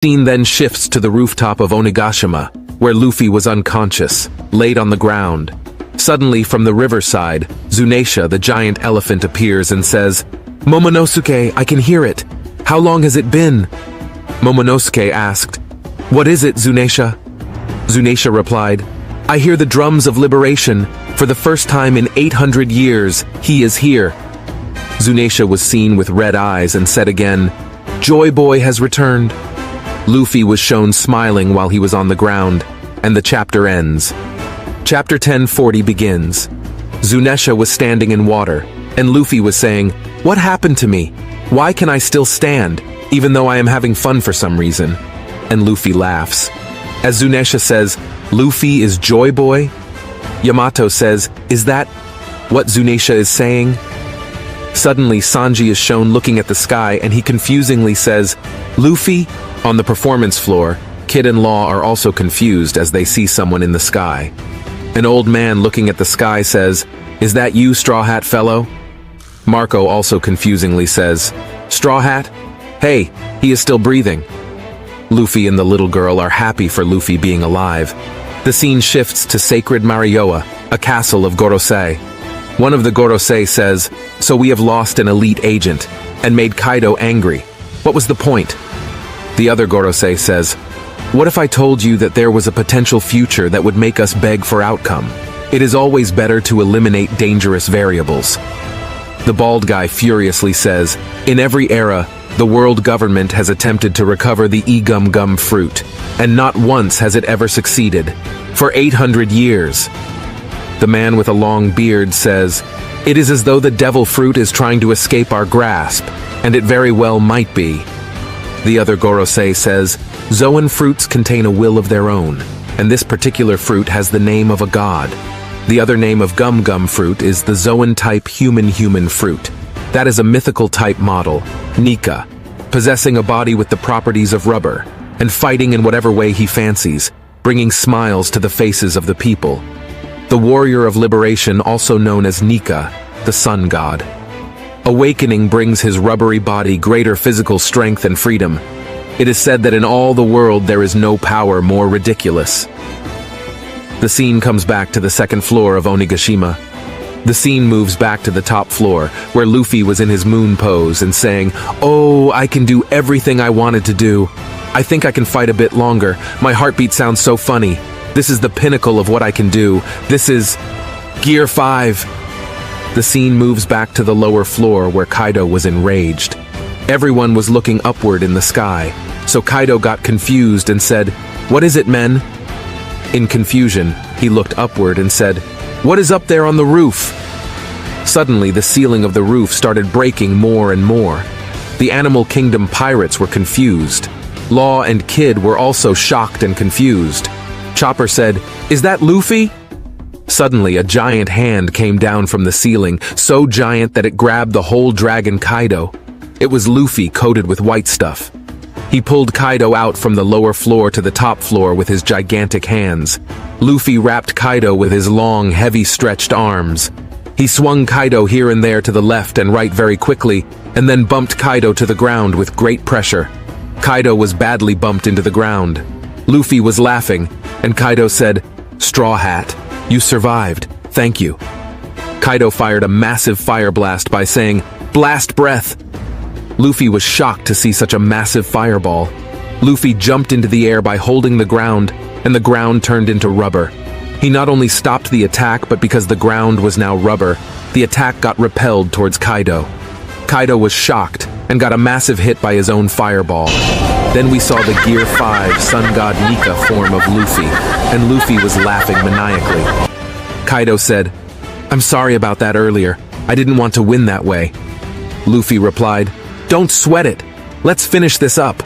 Scene then shifts to the rooftop of Onigashima, where Luffy was unconscious, laid on the ground. Suddenly, from the riverside, Zunesha, the giant elephant, appears and says, "Momonosuke, I can hear it. How long has it been?" Momonosuke asked, "What is it, Zunesha?" Zunesha replied, "I hear the drums of liberation. For the first time in 800 years, he is here." Zunesha was seen with red eyes and said again, "Joy Boy has returned." Luffy was shown smiling while he was on the ground, and the chapter ends. Chapter 1040 begins. Zunesha was standing in water, and Luffy was saying, "What happened to me? Why can I still stand, even though I am having fun for some reason?" And Luffy laughs. As Zunesha says, "Luffy is Joy Boy?" Yamato says, "Is that what Zunesha is saying?" Suddenly, Sanji is shown looking at the sky, and he confusingly says, "Luffy?" On the performance floor, Kid and Law are also confused as they see someone in the sky. An old man looking at the sky says, "Is that you, Straw Hat fellow?" Marco also confusingly says, "Straw Hat? Hey, he is still breathing." Luffy and the little girl are happy for Luffy being alive. The scene shifts to Sacred Marioa, a castle of Gorosei. One of the Gorosei says, "So we have lost an elite agent, and made Kaido angry. What was the point?" The other Gorosei says, "What if I told you that there was a potential future that would make us beg for outcome? It is always better to eliminate dangerous variables." The bald guy furiously says, "In every era, the world government has attempted to recover the Egum Gum fruit, and not once has it ever succeeded. For 800 years. The man with a long beard says, "It is as though the devil fruit is trying to escape our grasp, and it very well might be." The other Gorosei says, "Zoan fruits contain a will of their own, and this particular fruit has the name of a god. The other name of Gum Gum fruit is the Zoan-type human fruit. That is a mythical type model, Nika, possessing a body with the properties of rubber, and fighting in whatever way he fancies, bringing smiles to the faces of the people. The warrior of liberation, also known as Nika, the sun god. Awakening brings his rubbery body greater physical strength and freedom. It is said that in all the world there is no power more ridiculous." The scene comes back to the second floor of Onigashima. The scene moves back to the top floor, where Luffy was in his moon pose and saying, "Oh, I can do everything I wanted to do. I think I can fight a bit longer. My heartbeat sounds so funny. This is the pinnacle of what I can do. This is Gear 5. The scene moves back to the lower floor where Kaido was enraged. Everyone was looking upward in the sky, so Kaido got confused and said, "What is it, men?" In confusion, he looked upward and said, "What is up there on the roof?" Suddenly, the ceiling of the roof started breaking more and more. The Animal Kingdom pirates were confused. Law and Kid were also shocked and confused. Chopper said, "Is that Luffy?" Suddenly, a giant hand came down from the ceiling, so giant that it grabbed the whole dragon Kaido. It was Luffy coated with white stuff. He pulled Kaido out from the lower floor to the top floor with his gigantic hands. Luffy wrapped Kaido with his long, heavy-stretched arms. He swung Kaido here and there to the left and right very quickly, and then bumped Kaido to the ground with great pressure. Kaido was badly bumped into the ground. Luffy was laughing, and Kaido said, "Straw Hat, you survived. Thank you." Kaido fired a massive fire blast by saying, "Blast breath!" Luffy was shocked to see such a massive fireball. Luffy jumped into the air by holding the ground, and the ground turned into rubber. He not only stopped the attack, but because the ground was now rubber, the attack got repelled towards Kaido. Kaido was shocked and got a massive hit by his own fireball. Then we saw the Gear 5 Sun God Nika form of Luffy, and Luffy was laughing maniacally. Kaido said, "I'm sorry about that earlier. I didn't want to win that way." Luffy replied, "Don't sweat it. Let's finish this up."